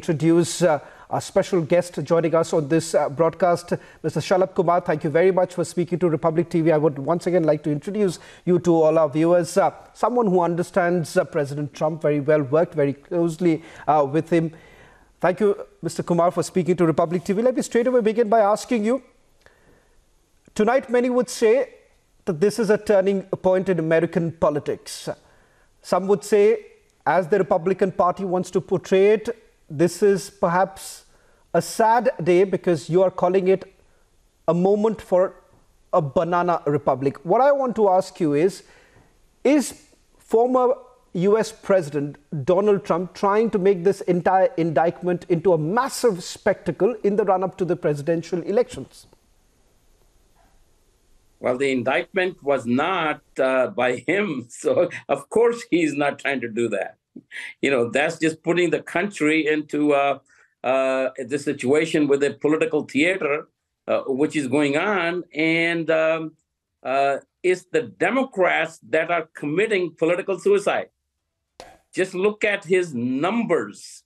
Introduce our special guest joining us on this broadcast, Mr. Shalabh Kumar. Thank you very much for speaking to Republic TV. I would once again like to introduce you to all our viewers. Someone who understands President Trump very well, worked very closely with him. Thank you, Mr. Kumar, for speaking to Republic TV. Let me straight away begin by asking you, tonight many would say that this is a turning point in American politics. Some would say, as the Republican Party wants to portray it, this is perhaps a sad day because you are calling it a moment for a banana republic. What I want to ask you is former US President Donald Trump trying to make this entire indictment into a massive spectacle in the run-up to the presidential elections? Well, the indictment was not by him, so of course he's not trying to do that. You know, that's just putting the country into the situation with the political theater, which is going on, and it's the Democrats that are committing political suicide. Just look at his numbers.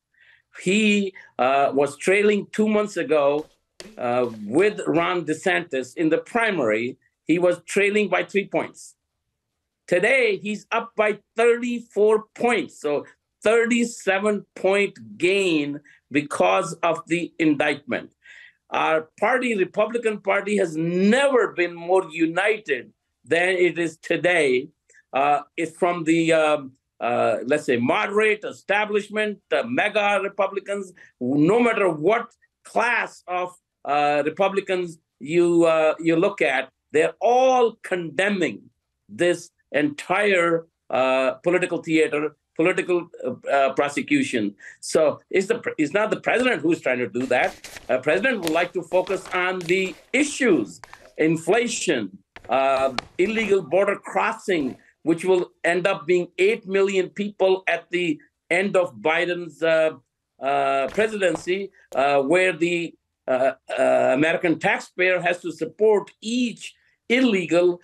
He was trailing 2 months ago with Ron DeSantis in the primary. He was trailing by 3 points. Today, he's up by 34 points. So 37-point gain because of the indictment. Our party, Republican Party, has never been more united than it is today. It's from the, let's say, moderate establishment, mega Republicans, no matter what class of Republicans you look at, they're all condemning this entire political theater, political prosecution. So it's not the president who's trying to do that. The president would like to focus on the issues, inflation, illegal border crossing, which will end up being 8 million people at the end of Biden's presidency, where the American taxpayer has to support each illegal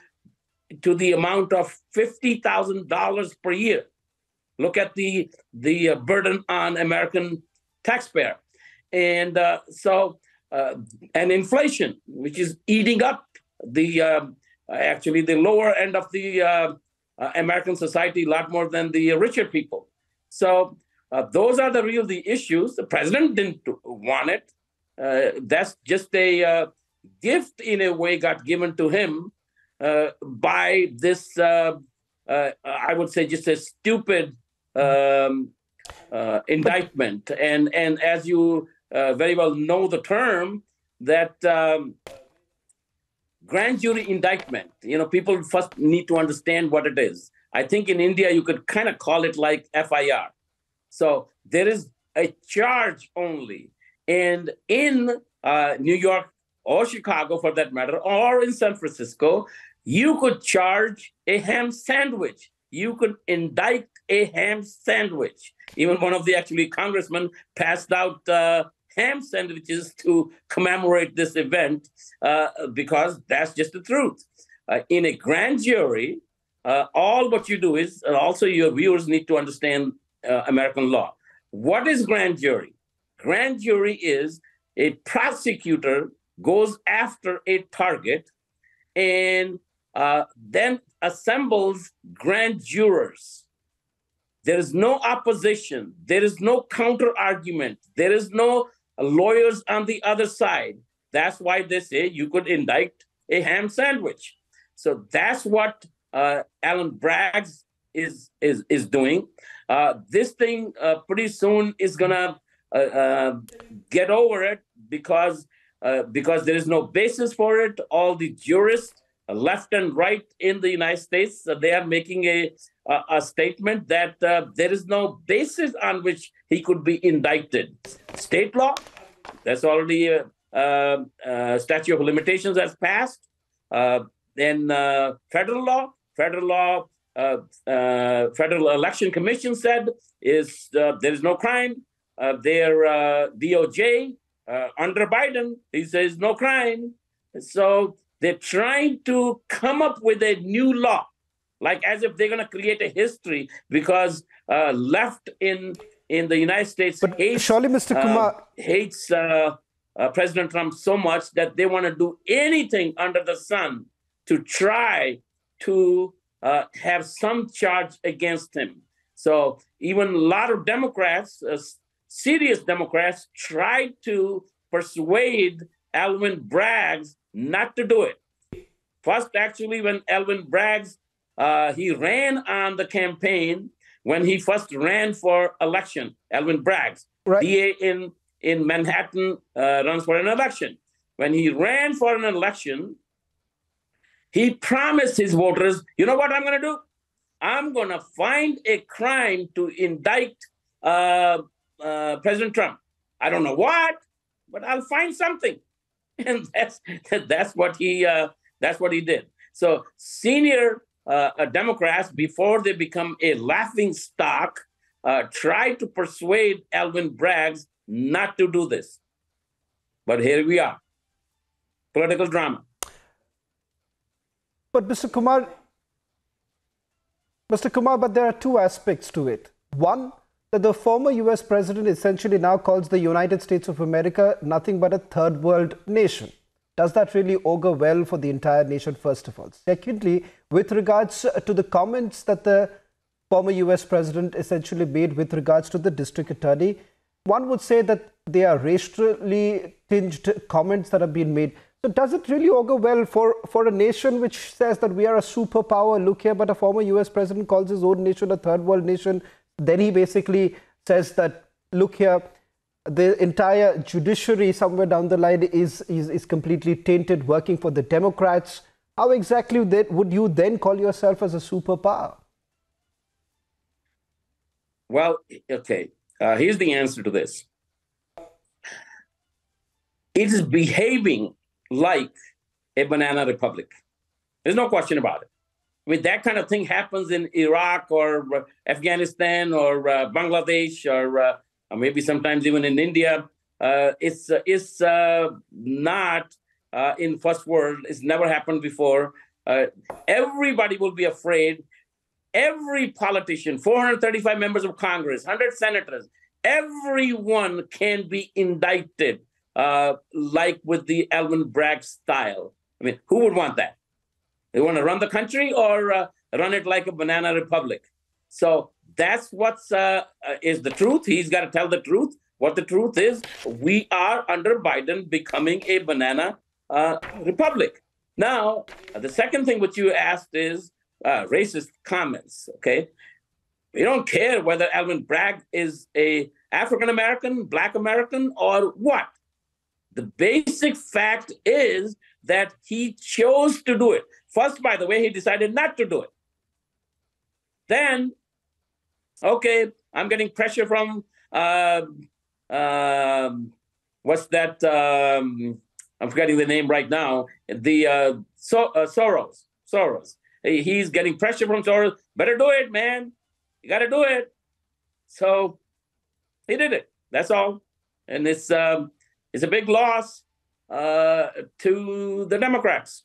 to the amount of $50,000 per year. Look at the burden on American taxpayer. And and inflation, which is eating up the actually the lower end of the American society a lot more than the richer people. So those are the issues. The president didn't want it. That's just a gift in a way got given to him by this, I would say, just a stupid indictment. And as you very well know the term, that grand jury indictment, you know, people first need to understand what it is. I think in India, you could kind of call it like FIR. So there is a charge only. And in New York or Chicago, for that matter, or in San Francisco, you could charge a ham sandwich. You could indict a ham sandwich. Even one of the actually congressmen passed out ham sandwiches to commemorate this event because that's just the truth. In a grand jury, all what you do is, and also your viewers need to understand American law. What is grand jury? Grand jury is a prosecutor goes after a target and then assembles grand jurors. There is no opposition. There is no counter argument. There is no lawyers on the other side. That's why they say you could indict a ham sandwich. So that's what Alan Bragg is doing. This thing pretty soon is gonna get over it because there is no basis for it. All the jurists, left and right in the United States, they are making a statement that there is no basis on which he could be indicted. State law, that's already statute of limitations has passed. Then federal law, Federal Election Commission said there is no crime. Their DOJ under Biden, he says no crime. So they're trying to come up with a new law, like as if they're going to create a history, because left in in the United States But surely, Mr. Kumar, hates President Trump so much that they want to do anything under the sun to try to have some charge against him. So even a lot of Democrats, serious Democrats, tried to persuade Alvin Bragg not to do it. First, actually, when Alvin Bragg, he ran on the campaign, when he first ran for election, Alvin Bragg, right. DA in Manhattan, runs for an election. When he ran for an election, he promised his voters, you know what I'm going to do? I'm going to find a crime to indict President Trump. I don't know what, but I'll find something. And that's what he did. So senior Democrats, before they become a laughing stock, tried to persuade Alvin Bragg not to do this. But here we are, political drama. But Mr. Kumar, but there are two aspects to it. One, that the former US president essentially now calls the United States of America nothing but a third world nation. Does that really augur well for the entire nation, first of all? Secondly, with regards to the comments that the former US president essentially made with regards to the district attorney, one would say that they are racially tinged comments that have been made. So does it really augur well for a nation which says that we are a superpower? Look here, but a former US president calls his own nation a third world nation. Then he basically says that, look here, the entire judiciary somewhere down the line is completely tainted, working for the Democrats. How exactly would you then call yourself as a superpower? Well, okay, here's the answer to this. It is behaving like a banana republic. There's no question about it. I mean, that kind of thing happens in Iraq or Afghanistan or Bangladesh or maybe sometimes even in India. It's not in first world. It's never happened before. Everybody will be afraid. Every politician, 435 members of Congress, 100 senators, everyone can be indicted like with the Alvin Bragg style. I mean, who would want that? They want to run the country or run it like a banana republic? So that's what's is the truth. He's got to tell the truth. What the truth is, we are under Biden becoming a banana republic. Now, the second thing which you asked is racist comments, okay? We don't care whether Alvin Bragg is a African-American, Black American, or what. The basic fact is that he chose to do it. First, by the way, he decided not to do it. Then, okay, I'm getting pressure from, what's that? I'm forgetting the name right now. The Soros. He's getting pressure from Soros. Better do it, man. You got to do it. So he did it. That's all. And it's a big loss to the Democrats.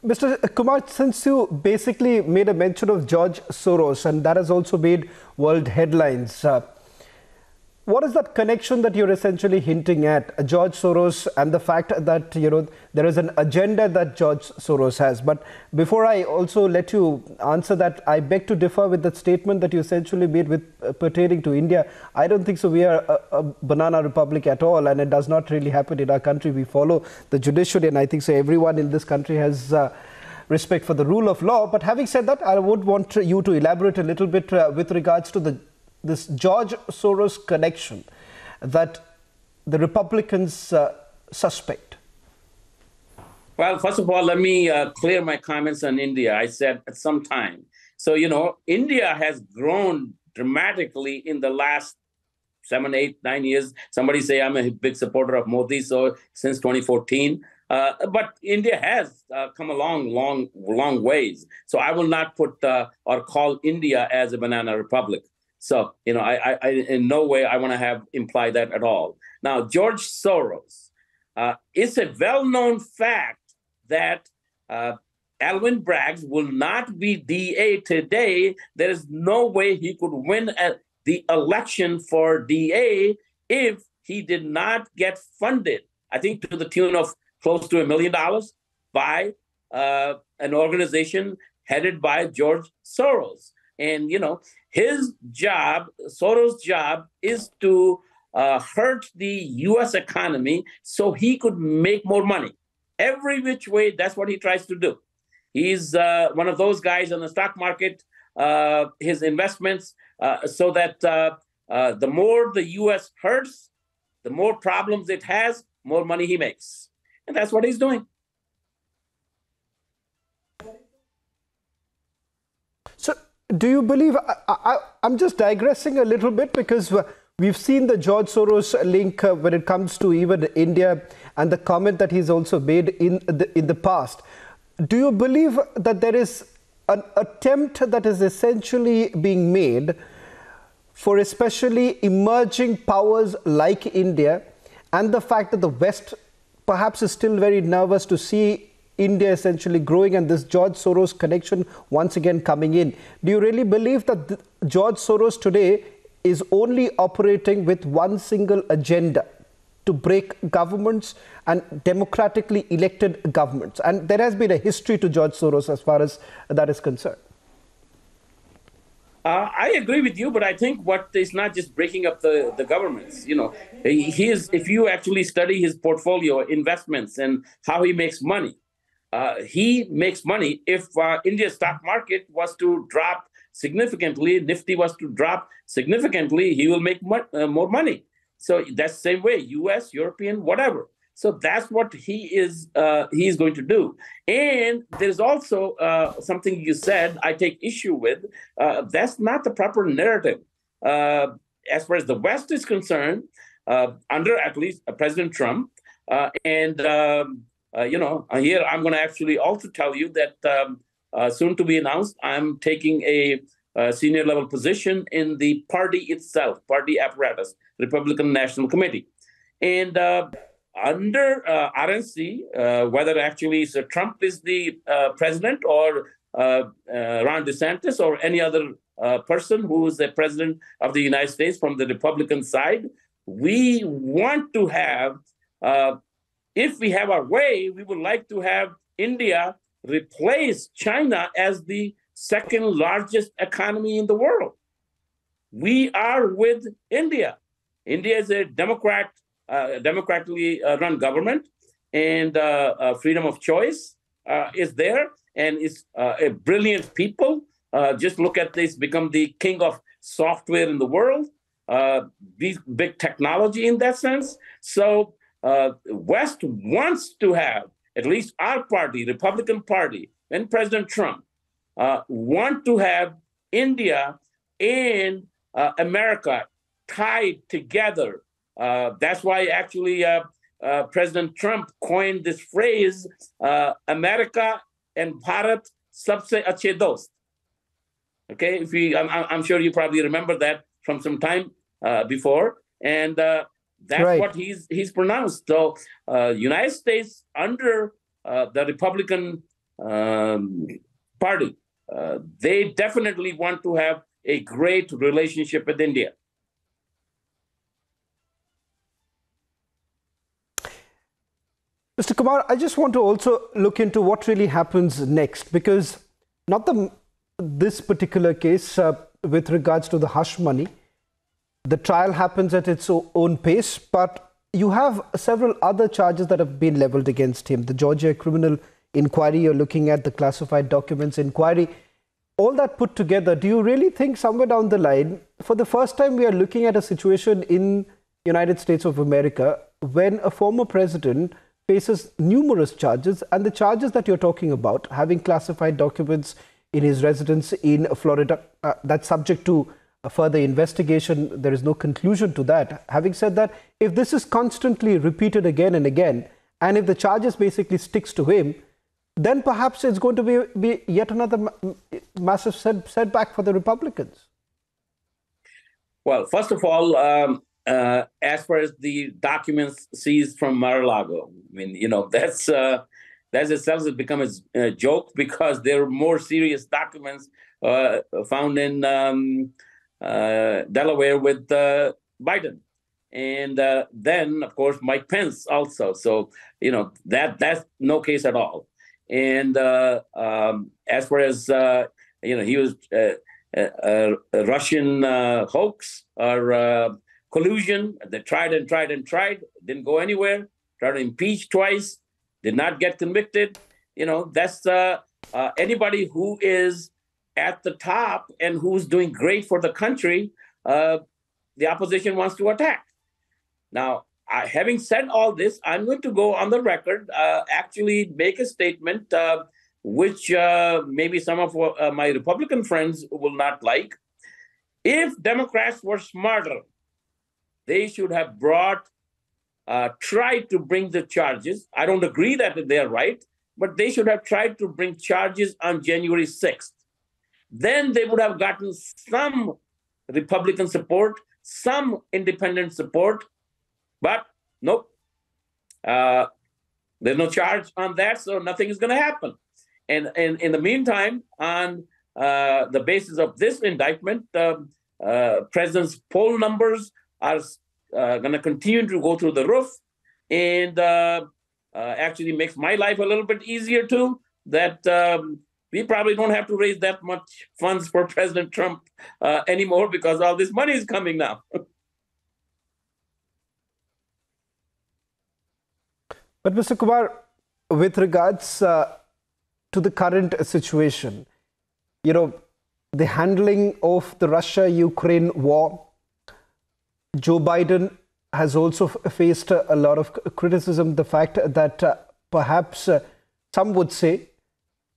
Mr. Kumar, since you basically made a mention of George Soros, and that has also made world headlines, what is that connection that you're essentially hinting at, George Soros, and the fact that, you know, there is an agenda that George Soros has? But before I also let you answer that, I beg to differ with that statement that you essentially made with pertaining to India. I don't think so. We are a banana republic at all, and it does not really happen in our country. We follow the judiciary, and I think so everyone in this country has respect for the rule of law. But having said that, I would want you to elaborate a little bit with regards to this George Soros connection that the Republicans suspect. Well, first of all, let me clear my comments on India. I said at some time. So, you know, India has grown dramatically in the last 7, 8, 9 years. Somebody say I'm a big supporter of Modi, so since 2014. But India has come a long ways. So I will not put or call India as a banana republic. So, you know, I in no way I want to imply that at all. Now, George Soros, it's a well-known fact that Alvin Bragg will not be DA today, there is no way he could win the election for DA if he did not get funded, I think to the tune of close to $1 million by an organization headed by George Soros. And, his job, Soros' job, is to hurt the U.S. economy so he could make more money. Every which way, that's what he tries to do. He's one of those guys on the stock market, his investments, so that the more the U.S. hurts, the more problems it has, more money he makes. And that's what he's doing. So do you believe, I'm just digressing a little bit because we've seen the George Soros link when it comes to even India and the comment that he's also made in the past. Do you believe that there is an attempt that is essentially being made for especially emerging powers like India, and the fact that the West perhaps is still very nervous to see India essentially growing and this George Soros connection once again coming in? Do you really believe that George Soros today is only operating with one single agenda, to break governments and democratically elected governments? And there has been a history to George Soros as far as that is concerned. I agree with you, but I think what is not just breaking up the governments. If you actually study his portfolio investments and how he makes money, he makes money if India's stock market was to drop significantly, Nifty was to drop significantly, he will make more money. So that's the same way, US, European, whatever. So that's what he's going to do. And there's also something you said I take issue with. That's not the proper narrative. As far as the West is concerned, under at least President Trump, here I'm going to actually also tell you that soon to be announced, I'm taking a senior level position in the party itself, party apparatus, Republican National Committee. And under RNC, whether actually Sir Trump is the president or Ron DeSantis or any other person who is the president of the United States from the Republican side, we want to have, if we have our way, we would like to have India replace China as the second largest economy in the world. We are with India. India is a democratically run government, and freedom of choice is there, and it's a brilliant people. Just look at this, become the king of software in the world, big technology in that sense. So West wants to have, at least our party, Republican Party, and President Trump want to have India and America tied together. That's why actually President Trump coined this phrase, America and Bharat sabse achhe dost. Okay, I'm sure you probably remember that from some time before, and that's right. What he's pronounced. So United States under the Republican Party, they definitely want to have a great relationship with India. Mr. Kumar, I just want to also look into what really happens next, because not this particular case with regards to the hush money, the trial happens at its own pace, but you have several other charges that have been leveled against him. The Georgia criminal inquiry, you're looking at the classified documents inquiry, all that put together. Do you really think somewhere down the line, for the first time, we are looking at a situation in United States of America when a former president faces numerous charges, and the charges that you're talking about, having classified documents in his residence in Florida, that's subject to a further investigation. There is no conclusion to that. Having said that, if this is constantly repeated again and again, and if the charges basically sticks to him, then perhaps it's going to be yet another massive setback for the Republicans. Well, first of all, as far as the documents seized from Mar-a-Lago, I mean, that's that itself has become a joke because there are more serious documents found in Delaware with Biden. And then, of course, Mike Pence also. So, that's no case at all. And as far as, he was a Russian hoax or collusion. They tried and tried and tried, didn't go anywhere. Tried to impeach twice, did not get convicted. That's anybody who is at the top and who's doing great for the country, the opposition wants to attack. Now, having said all this, I'm going to go on the record, actually make a statement which maybe some of my Republican friends will not like. If Democrats were smarter, they should have tried to bring the charges. I don't agree that they're right, but they should have tried to bring charges on January 6th. Then they would have gotten some Republican support, some independent support, but nope. There's no charge on that, so nothing is going to happen. And in the meantime, on the basis of this indictment, President's poll numbers are going to continue to go through the roof, and actually makes my life a little bit easier too, that we probably don't have to raise that much funds for President Trump anymore because all this money is coming now. But Mr. Kumar, with regards to the current situation, the handling of the Russia-Ukraine war, Joe Biden has also faced a lot of criticism. The fact that perhaps some would say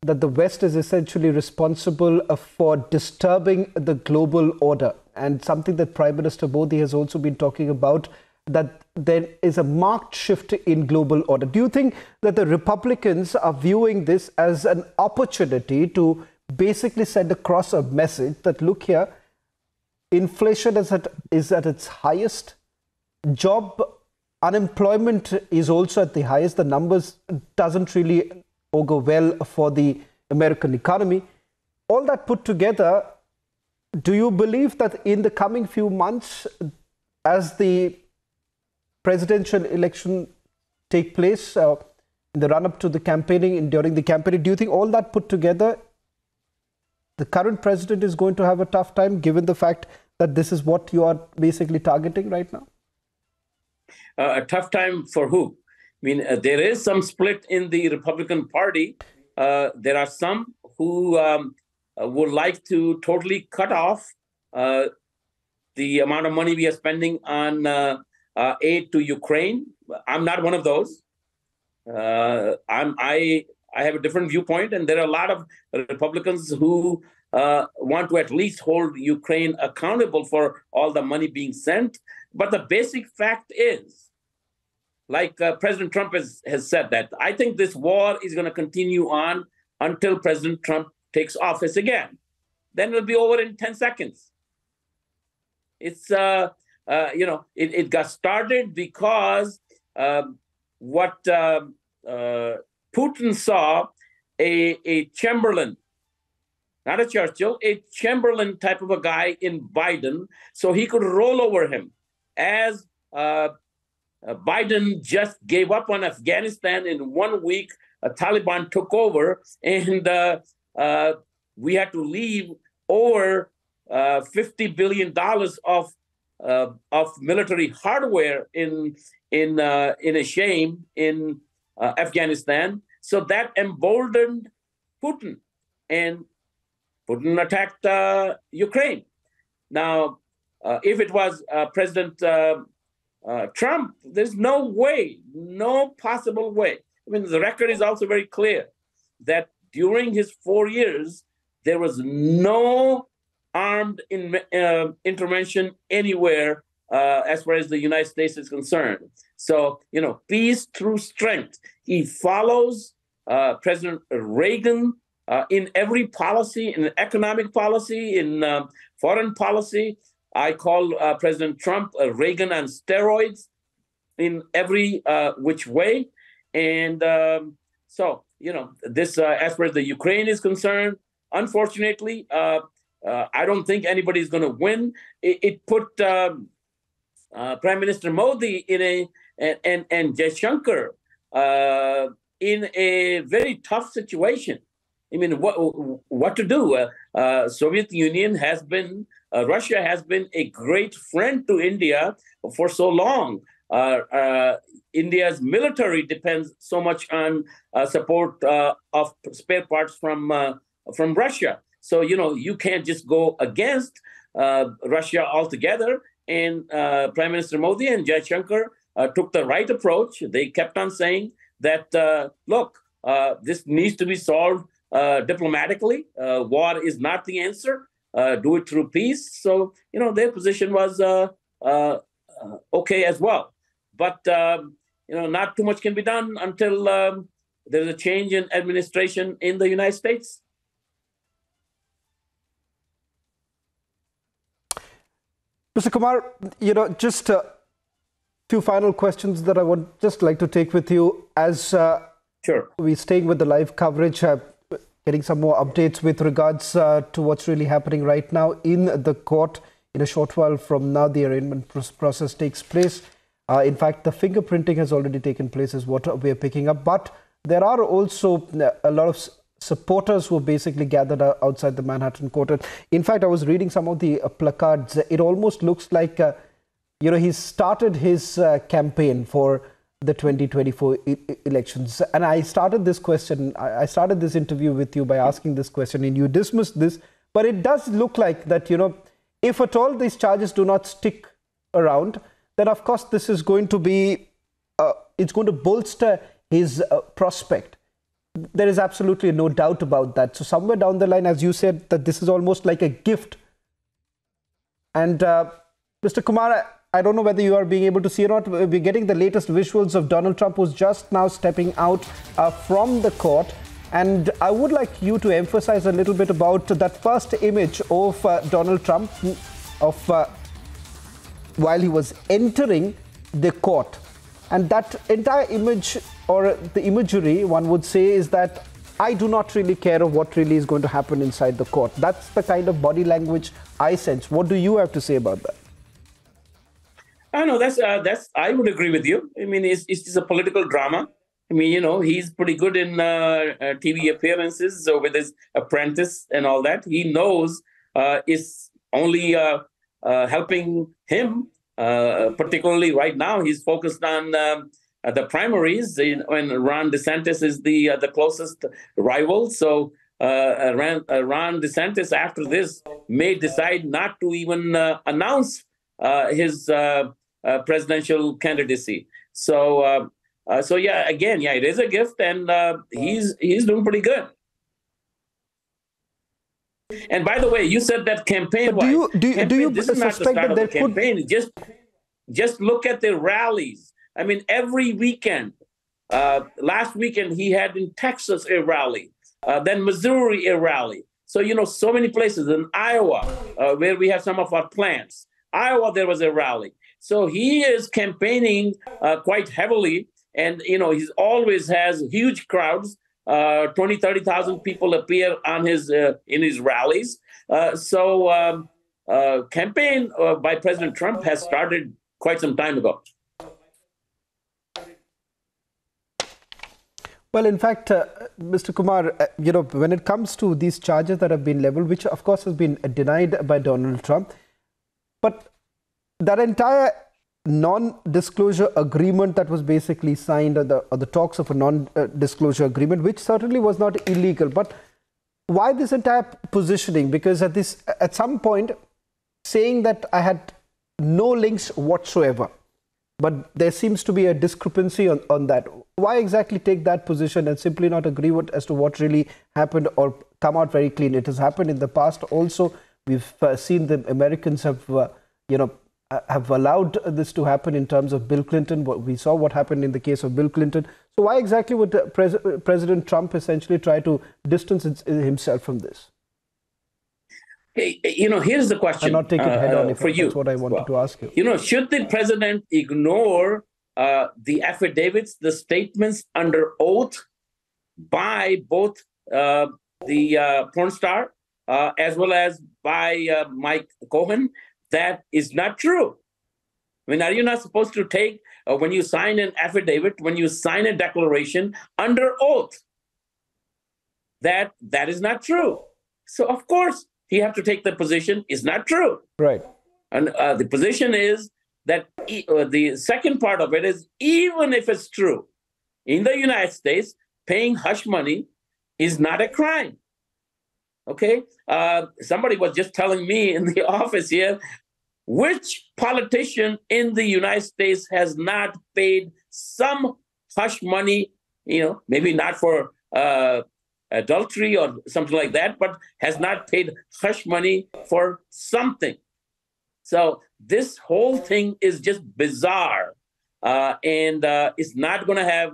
that the West is essentially responsible for disturbing the global order, and something that Prime Minister Modi has also been talking about, that there is a marked shift in global order. Do you think that the Republicans are viewing this as an opportunity to basically send across a message that, look here, inflation is at its highest, job unemployment is also at the highest, the numbers doesn't really augur well for the American economy. All that put together, do you believe that in the coming few months, as the presidential election take place, in the run-up to the campaigning and during the campaign, do you think all that put together, the current president is going to have a tough time, given the fact that this is what you are basically targeting right now? A tough time for who? I mean, there is some split in the Republican Party. There are some who would like to totally cut off the amount of money we are spending on aid to Ukraine. I'm not one of those. I have a different viewpoint, and there are a lot of Republicans who want to at least hold Ukraine accountable for all the money being sent. But the basic fact is, like President Trump has said, that I think this war is going to continue on until President Trump takes office again. Then it'll be over in 10 seconds. It's, it got started because what Putin saw a Chamberlain, not a Churchill, a Chamberlain type of a guy in Biden, so he could roll over him. As Biden just gave up on Afghanistan in 1 week, Taliban took over, and we had to leave over $50 billion of military hardware in a shame in Afghanistan. So that emboldened Putin, and Putin attacked Ukraine. Now, if it was President Trump, there's no way, no possible way. I mean, the record is also very clear that during his 4 years, there was no armed intervention anywhere as far as the United States is concerned. So, peace through strength. He follows President Reagan in every policy, in economic policy, in foreign policy. I call President Trump Reagan on steroids in every which way. And so this, as far as the Ukraine is concerned, unfortunately, I don't think anybody's going to win. It put Prime Minister Modi and Jaishankar in a very tough situation. I mean, what to do? Soviet Union has been, Russia has been a great friend to India for so long. India's military depends so much on support of spare parts from Russia. So, you can't just go against Russia altogether. And Prime Minister Modi and Jaishankar took the right approach. They kept on saying that, look, this needs to be solved diplomatically. War is not the answer. Do it through peace. So, their position was okay as well. But, not too much can be done until there's a change in administration in the United States. Mr. Kumar, just a few final questions that I would just like to take with you as Sure. We're staying with the live coverage, getting some more updates with regards to what's really happening right now in the court. In a short while from now, the arraignment process takes place. In fact, the fingerprinting has already taken place, is what we're picking up. But there are also a lot of supporters who basically gathered outside the Manhattan court. In fact, I was reading some of the placards. It almost looks like, he's started his campaign for the 2024 elections. And I started this question, I started this interview with you by asking this question, and you dismissed this. But it does look like that, if at all these charges do not stick around, then of course this is going to be, it's going to bolster his prospect. There is absolutely no doubt about that. So somewhere down the line, as you said, that this is almost like a gift. And Mr. Kumar, I don't know whether you are being able to see or not. We're getting the latest visuals of Donald Trump, who's just now stepping out from the court. And I would like you to emphasize a little bit about that first image of Donald Trump while he was entering the court. And that entire image, or the imagery, one would say, is that I do not really care of what really is going to happen inside the court. That's the kind of body language I sense. What do you have to say about that? I know that's I would agree with you. I mean, it's just a political drama. I mean, he's pretty good in TV appearances with his apprentice and all that. He knows it's only helping him. Particularly right now, he's focused on the primaries, when Ron DeSantis is the closest rival. So Ron DeSantis, after this, may decide not to even announce his presidential candidacy. So yeah, again, yeah, it is a gift, and he's doing pretty good. And by the way, you said that campaign. Do you this is not the suspect start that of the there could campaign. Just look at the rallies. I mean, every weekend. Last weekend he had in Texas a rally, then Missouri a rally. So so many places in Iowa where we have some of our plants. Iowa, there was a rally. So he is campaigning quite heavily, and he always has huge crowds. 20, 30,000 people appear on his in his rallies. So campaign by President Trump has started quite some time ago. Well, in fact, Mr. Kumar, when it comes to these charges that have been leveled, which of course has been denied by Donald Trump, but that entire non-disclosure agreement that was basically signed, or the talks of a non-disclosure agreement, which certainly was not illegal. But why this entire positioning? Because at some point, saying that I had no links whatsoever, but there seems to be a discrepancy on that. Why exactly take that position and simply not agree as to what really happened, or come out very clean? It has happened in the past also. We've seen the Americans have allowed this to happen in terms of Bill Clinton. We saw what happened in the case of Bill Clinton. So why exactly would President Trump essentially try to distance himself from this? Hey, here's the question. I'm not taking it head on for you. That's what I wanted to ask you. Should the president ignore the affidavits, the statements under oath by both the porn star as well as by Mike Cohen. That is not true. I mean, are you not supposed to take, when you sign an affidavit, when you sign a declaration under oath, that is not true? So, of course, he have to take the position is not true. Right. And the position is that the second part of it is, even if it's true, in the United States, paying hush money is not a crime. Okay? Somebody was just telling me in the office here, which politician in the United States has not paid some hush money, maybe not for adultery or something like that, but has not paid hush money for something. So this whole thing is just bizarre, and it's not going to have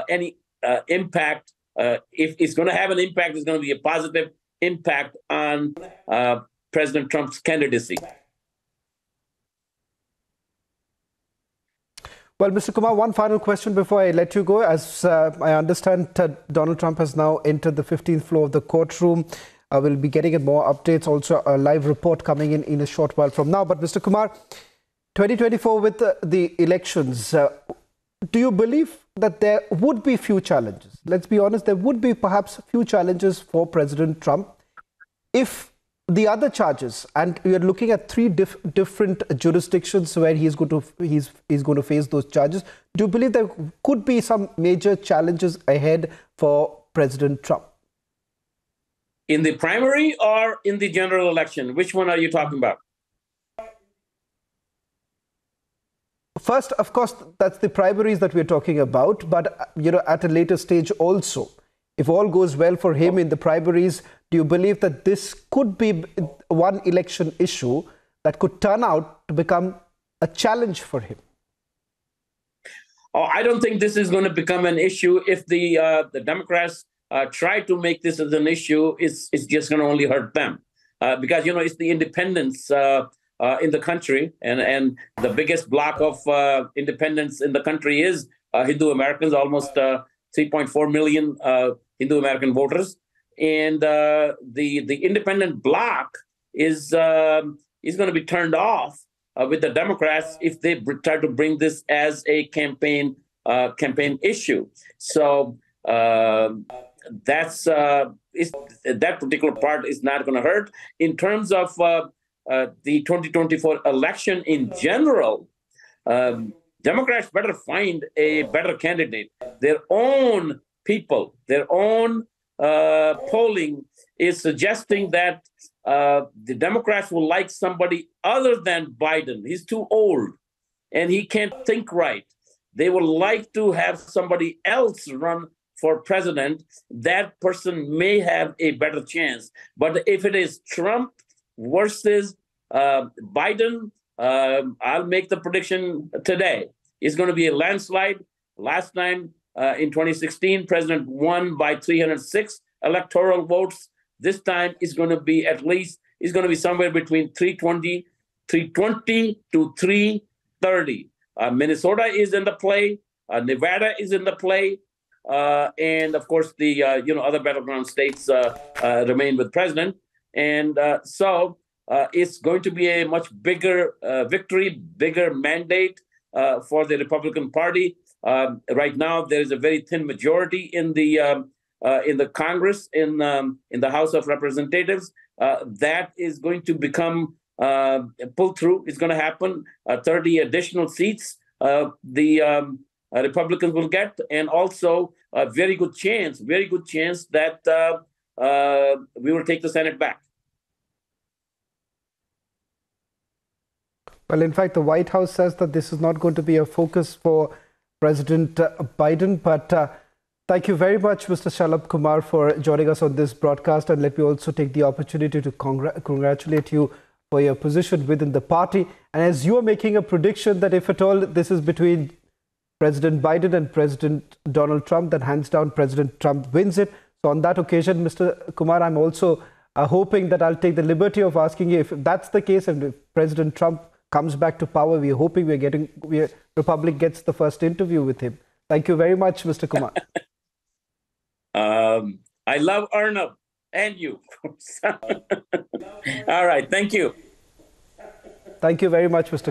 any impact. If it's going to have an impact, it's going to be a positive impact on President Trump's candidacy. Well, Mr. Kumar, one final question before I let you go. As I understand, Donald Trump has now entered the 15th floor of the courtroom. We'll be getting more updates, also a live report coming in a short while from now. But Mr. Kumar, 2024 with the elections, do you believe that there would be few challenges? Let's be honest, there would be perhaps few challenges for President Trump if the other charges, and we are looking at three different jurisdictions where he's going to face those charges. Do you believe there could be some major challenges ahead for President Trump? In the primary or in the general election? Which one are you talking about? First, of course, that's the primaries that we're talking about. But, at a later stage also, if all goes well for him in the primaries, do you believe that this could be one election issue that could turn out to become a challenge for him? Oh, I don't think this is going to become an issue. If the Democrats try to make this as an issue, it's just going to only hurt them. Because, it's the independents in the country, and the biggest block of independents in the country is Hindu Americans, almost 3.4 million Hindu American voters. And the independent bloc is going to be turned off with the Democrats if they try to bring this as a campaign issue. So that particular part is not going to hurt. In terms of the 2024 election in general, Democrats better find a better candidate. Their own people, their own polling is suggesting that the Democrats will like somebody other than Biden. He's too old and he can't think right. They would like to have somebody else run for president. That person may have a better chance. But if it is Trump versus Biden, I'll make the prediction today. It's going to be a landslide. Last time in 2016, President won by 306 electoral votes. This time it's going to be somewhere between 320 to 330. Minnesota is in the play. Nevada is in the play. And of course, the other battleground states remain with president. And so it's going to be a much bigger victory, bigger mandate for the Republican Party. Right now, there is a very thin majority in the Congress, in the House of Representatives. That is going to become pull through. It's going to happen. 30 additional seats the Republicans will get, and also a very good chance that we will take the Senate back. Well, in fact, the White House says that this is not going to be a focus for President Biden. But thank you very much, Mr. Shalabh Kumar, for joining us on this broadcast. And let me also take the opportunity to congratulate you for your position within the party. And as you are making a prediction that if at all this is between President Biden and President Donald Trump, then hands down President Trump wins it. So on that occasion, Mr. Kumar, I'm also hoping that I'll take the liberty of asking you if that's the case and if President Trump comes back to power, we're hoping Republic gets the first interview with him. Thank you very much, Mr. Kumar. I love Arnab and you. All right. Thank you. Thank you very much, Mr.